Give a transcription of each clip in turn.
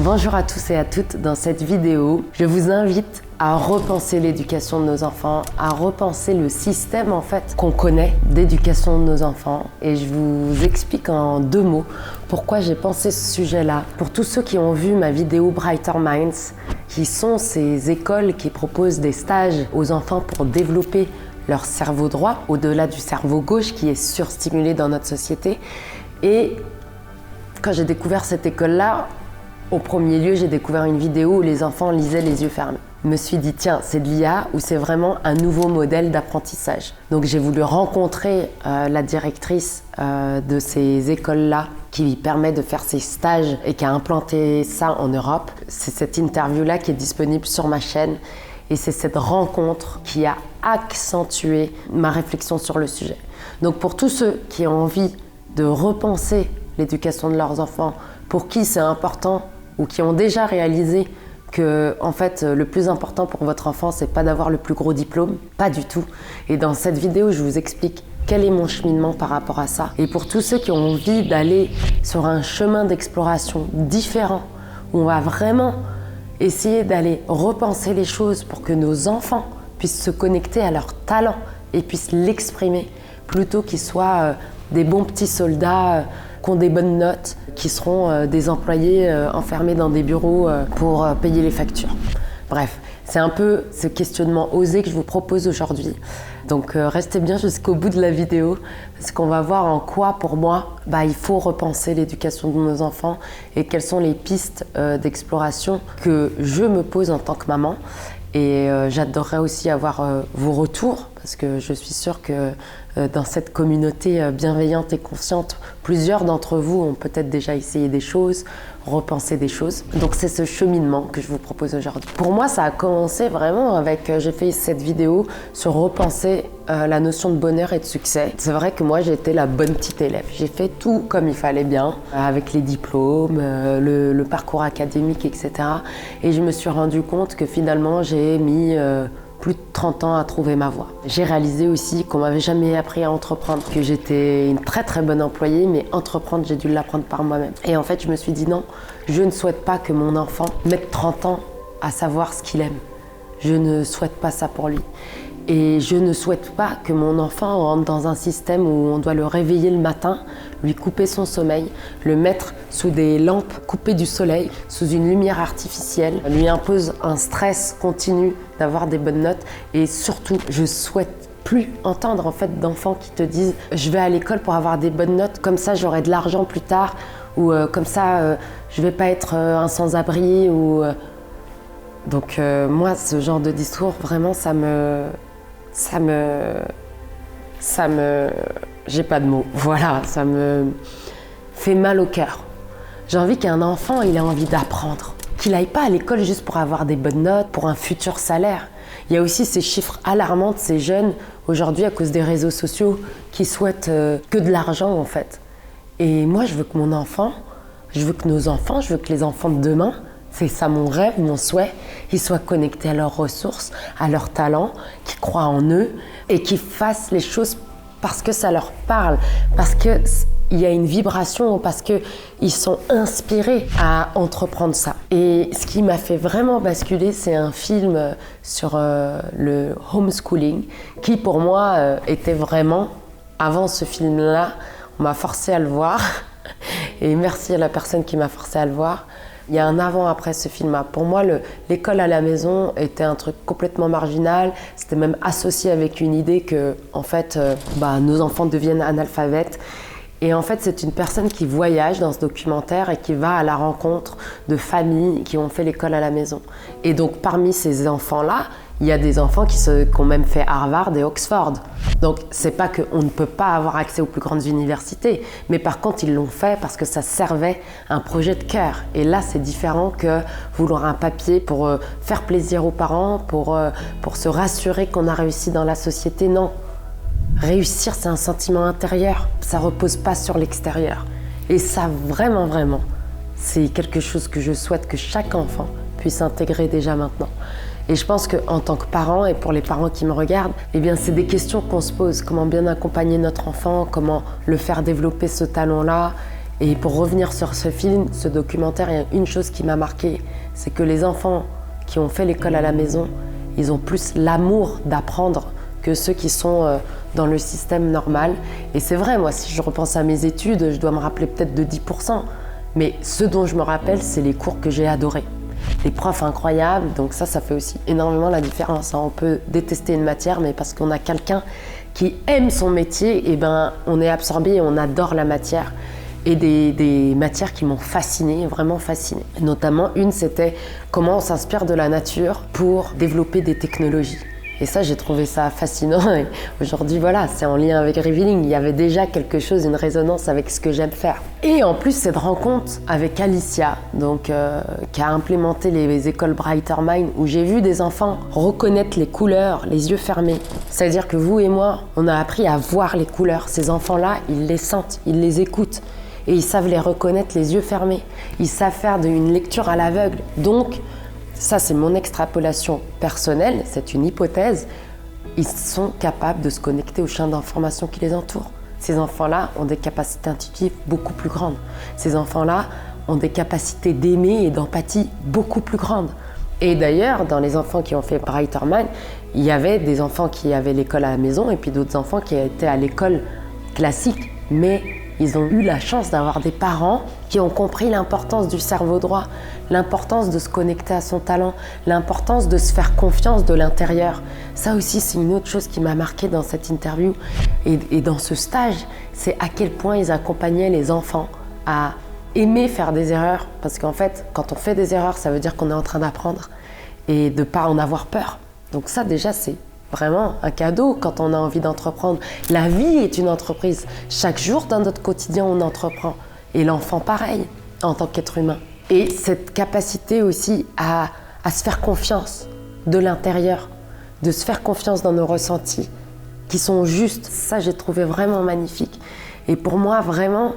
Bonjour à tous et à toutes. Dans cette vidéo, je vous invite à repenser l'éducation de nos enfants, à repenser le système en fait qu'on connaît d'éducation de nos enfants. Et je vous explique en 2 mots pourquoi j'ai pensé ce sujet-là. Pour tous ceux qui ont vu ma vidéo Brighter Minds, qui sont ces écoles qui proposent des stages aux enfants pour développer leur cerveau droit, au-delà du cerveau gauche qui est surstimulé dans notre société. Et quand j'ai découvert cette école-là, au premier lieu, j'ai découvert une vidéo où les enfants lisaient les yeux fermés. Je me suis dit, tiens, c'est de l'IA ou c'est vraiment un nouveau modèle d'apprentissage. Donc j'ai voulu rencontrer la directrice de ces écoles-là qui permet de faire ces stages et qui a implanté ça en Europe. C'est cette interview-là qui est disponible sur ma chaîne et c'est cette rencontre qui a accentué ma réflexion sur le sujet. Donc pour tous ceux qui ont envie de repenser l'éducation de leurs enfants, pour qui c'est important ou qui ont déjà réalisé que en fait, le plus important pour votre enfant, c'est pas d'avoir le plus gros diplôme, pas du tout. Et dans cette vidéo, je vous explique quel est mon cheminement par rapport à ça. Et pour tous ceux qui ont envie d'aller sur un chemin d'exploration différent, où on va vraiment essayer d'aller repenser les choses pour que nos enfants puissent se connecter à leur talent et puissent l'exprimer, plutôt qu'ils soient des bons petits soldats qui ont des bonnes notes, qui seront des employés enfermés dans des bureaux pour payer les factures. Bref, c'est un peu ce questionnement osé que je vous propose aujourd'hui. Donc restez bien jusqu'au bout de la vidéo, parce qu'on va voir en quoi, pour moi, il faut repenser l'éducation de nos enfants et quelles sont les pistes d'exploration que je me pose en tant que maman. Et j'adorerais aussi avoir vos retours, parce que je suis sûre que dans cette communauté bienveillante et consciente, plusieurs d'entre vous ont peut-être déjà essayé des choses, repensé des choses. Donc c'est ce cheminement que je vous propose aujourd'hui. Pour moi, ça a commencé vraiment avec, j'ai fait cette vidéo sur repenser la notion de bonheur et de succès. C'est vrai que moi, j'étais la bonne petite élève. J'ai fait tout comme il fallait bien, avec les diplômes, le parcours académique, etc. Et je me suis rendu compte que finalement, j'ai mis plus de 30 ans à trouver ma voie. J'ai réalisé aussi qu'on m'avait jamais appris à entreprendre, que j'étais une très très bonne employée, mais entreprendre, j'ai dû l'apprendre par moi-même. Et en fait, je me suis dit non, je ne souhaite pas que mon enfant mette 30 ans à savoir ce qu'il aime. Je ne souhaite pas ça pour lui. Et je ne souhaite pas que mon enfant rentre dans un système où on doit le réveiller le matin, lui couper son sommeil, le mettre sous des lampes coupées du soleil, sous une lumière artificielle, lui impose un stress continu d'avoir des bonnes notes. Et surtout, je souhaite plus entendre en fait d'enfants qui te disent « je vais à l'école pour avoir des bonnes notes, comme ça j'aurai de l'argent plus tard » ou « comme ça je vais pas être un sans-abri » ou Donc moi, ce genre de discours, vraiment, j'ai pas de mots, voilà, ça me fait mal au cœur. J'ai envie qu'un enfant, il ait envie d'apprendre, qu'il aille pas à l'école juste pour avoir des bonnes notes, pour un futur salaire. Il y a aussi ces chiffres alarmants de ces jeunes, aujourd'hui, à cause des réseaux sociaux, qui souhaitent que de l'argent, en fait. Et moi, je veux que mon enfant, je veux que nos enfants, je veux que les enfants de demain, c'est ça mon rêve, mon souhait, qu'ils soient connectés à leurs ressources, à leurs talents, qu'ils croient en eux et qu'ils fassent les choses parce que ça leur parle, parce qu'il y a une vibration, parce qu'ils sont inspirés à entreprendre ça. Et ce qui m'a fait vraiment basculer, c'est un film sur le homeschooling qui pour moi était vraiment, avant ce film-là, on m'a forcé à le voir et merci à la personne qui m'a forcé à le voir. Il y a un avant-après ce film-là. Pour moi, l'école à la maison était un truc complètement marginal. C'était même associé avec une idée que, en fait, nos enfants deviennent analphabètes. Et en fait, c'est une personne qui voyage dans ce documentaire et qui va à la rencontre de familles qui ont fait l'école à la maison. Et donc, parmi ces enfants-là, il y a des enfants qui ont même fait Harvard et Oxford. Donc, c'est pas qu'on ne peut pas avoir accès aux plus grandes universités, mais par contre, ils l'ont fait parce que ça servait un projet de cœur. Et là, c'est différent que vouloir un papier pour faire plaisir aux parents, pour se rassurer qu'on a réussi dans la société. Non. Réussir, c'est un sentiment intérieur. Ça repose pas sur l'extérieur. Et ça, vraiment, vraiment, c'est quelque chose que je souhaite que chaque enfant puisse intégrer déjà maintenant. Et je pense qu'en tant que parent, et pour les parents qui me regardent, c'est des questions qu'on se pose. Comment bien accompagner notre enfant, comment le faire développer ce talent-là, Et pour revenir sur ce film, ce documentaire, il y a une chose qui m'a marquée, c'est que les enfants qui ont fait l'école à la maison, ils ont plus l'amour d'apprendre que ceux qui sont dans le système normal. Et c'est vrai, moi, si je repense à mes études, je dois me rappeler peut-être de 10%. Mais ce dont je me rappelle, c'est les cours que j'ai adorés. Les profs incroyables, donc ça fait aussi énormément la différence. On peut détester une matière, mais parce qu'on a quelqu'un qui aime son métier, et ben, on est absorbé et on adore la matière. Et des matières qui m'ont fascinée, vraiment fascinée. Notamment, une, c'était comment on s'inspire de la nature pour développer des technologies. Et ça, j'ai trouvé ça fascinant. Et aujourd'hui, voilà, c'est en lien avec Revealing. Il y avait déjà quelque chose, une résonance avec ce que j'aime faire. Et en plus, cette rencontre avec Alicia, donc, qui a implémenté les écoles Brighter Mind, où j'ai vu des enfants reconnaître les couleurs, les yeux fermés. C'est-à-dire que vous et moi, on a appris à voir les couleurs. Ces enfants-là, ils les sentent, ils les écoutent. Et ils savent les reconnaître les yeux fermés. Ils savent faire une lecture à l'aveugle. Donc, ça, c'est mon extrapolation personnelle, c'est une hypothèse. Ils sont capables de se connecter aux champs d'information qui les entourent. Ces enfants-là ont des capacités intuitives beaucoup plus grandes. Ces enfants-là ont des capacités d'aimer et d'empathie beaucoup plus grandes. Et d'ailleurs, dans les enfants qui ont fait Brighter Mind, il y avait des enfants qui avaient l'école à la maison et puis d'autres enfants qui étaient à l'école classique. Mais ils ont eu la chance d'avoir des parents qui ont compris l'importance du cerveau droit, l'importance de se connecter à son talent, l'importance de se faire confiance de l'intérieur. Ça aussi, c'est une autre chose qui m'a marquée dans cette interview et dans ce stage, c'est à quel point ils accompagnaient les enfants à aimer faire des erreurs. Parce qu'en fait, quand on fait des erreurs, ça veut dire qu'on est en train d'apprendre et de ne pas en avoir peur. Donc ça, déjà, c'est vraiment un cadeau quand on a envie d'entreprendre. La vie est une entreprise. Chaque jour dans notre quotidien, on entreprend. Et l'enfant, pareil, en tant qu'être humain. Et cette capacité aussi à se faire confiance de l'intérieur, de se faire confiance dans nos ressentis, qui sont justes. Ça, j'ai trouvé vraiment magnifique. Et pour moi, vraiment,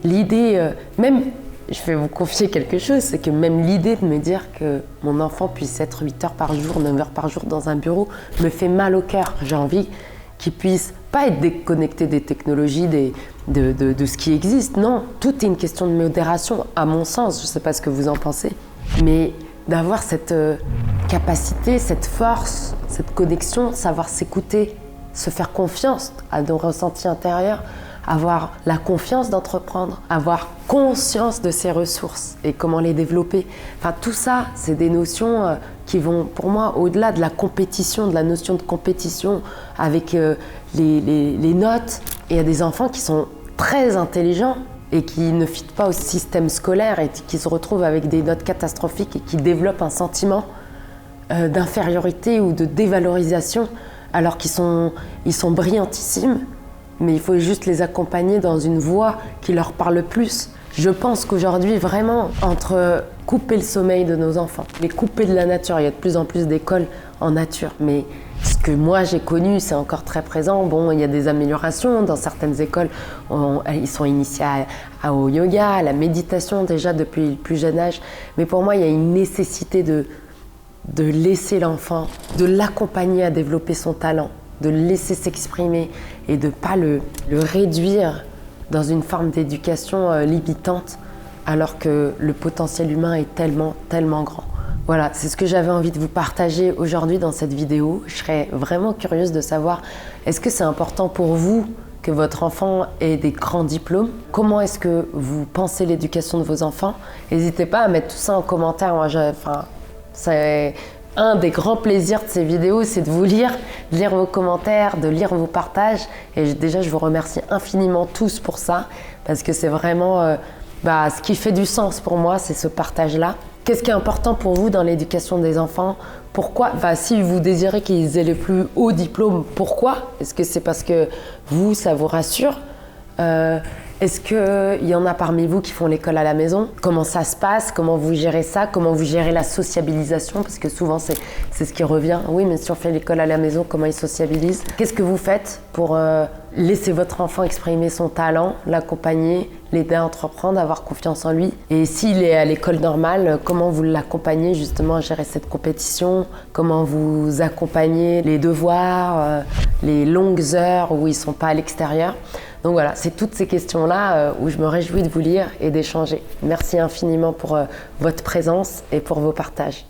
l'idée, même, je vais vous confier quelque chose, c'est que même l'idée de me dire que mon enfant puisse être 8 heures par jour, 9 heures par jour dans un bureau, me fait mal au cœur. J'ai envie qu'il puisse pas être déconnecté des technologies, de ce qui existe. Non, tout est une question de modération, à mon sens. Je ne sais pas ce que vous en pensez. Mais d'avoir cette capacité, cette force, cette connexion, savoir s'écouter, se faire confiance à nos ressentis intérieurs, avoir la confiance d'entreprendre, avoir conscience de ses ressources et comment les développer. Enfin, tout ça, c'est des notions qui vont, pour moi, au-delà de la compétition, de la notion de compétition avec les notes. Et il y a des enfants qui sont très intelligents et qui ne fitent pas au système scolaire et qui se retrouvent avec des notes catastrophiques et qui développent un sentiment d'infériorité ou de dévalorisation alors qu'ils sont brillantissimes. Mais il faut juste les accompagner dans une voie qui leur parle plus. Je pense qu'aujourd'hui, vraiment, entre couper le sommeil de nos enfants, les couper de la nature, il y a de plus en plus d'écoles en nature, mais ce que moi j'ai connu, c'est encore très présent. Bon, il y a des améliorations dans certaines écoles, ils sont initiés au yoga, à la méditation déjà depuis le plus jeune âge, mais pour moi, il y a une nécessité de laisser l'enfant, de l'accompagner à développer son talent, de le laisser s'exprimer et de ne pas le réduire dans une forme d'éducation limitante alors que le potentiel humain est tellement, tellement grand. Voilà, c'est ce que j'avais envie de vous partager aujourd'hui dans cette vidéo. Je serais vraiment curieuse de savoir, est-ce que c'est important pour vous que votre enfant ait des grands diplômes? Comment est-ce que vous pensez l'éducation de vos enfants? N'hésitez pas à mettre tout ça en commentaire. Moi, c'est un des grands plaisirs de ces vidéos, c'est de vous lire, de lire vos commentaires, de lire vos partages. Et déjà, je vous remercie infiniment tous pour ça, parce que c'est vraiment ce qui fait du sens pour moi, c'est ce partage-là. Qu'est-ce qui est important pour vous dans l'éducation des enfants? Pourquoi? Si vous désirez qu'ils aient les plus hauts diplômes, pourquoi? Est-ce que c'est parce que vous, ça vous rassure? Est-ce qu'il y en a parmi vous qui font l'école à la maison? Comment ça se passe? Comment vous gérez ça? Comment vous gérez la sociabilisation? Parce que souvent, c'est ce qui revient. Oui, mais si on fait l'école à la maison, comment ils sociabilisent? Qu'est-ce que vous faites pour laisser votre enfant exprimer son talent, l'accompagner, l'aider à entreprendre, à avoir confiance en lui. Et s'il est à l'école normale, comment vous l'accompagnez justement à gérer cette compétition, comment vous accompagnez les devoirs, les longues heures où ils ne sont pas à l'extérieur. Donc voilà, c'est toutes ces questions-là où je me réjouis de vous lire et d'échanger. Merci infiniment pour votre présence et pour vos partages.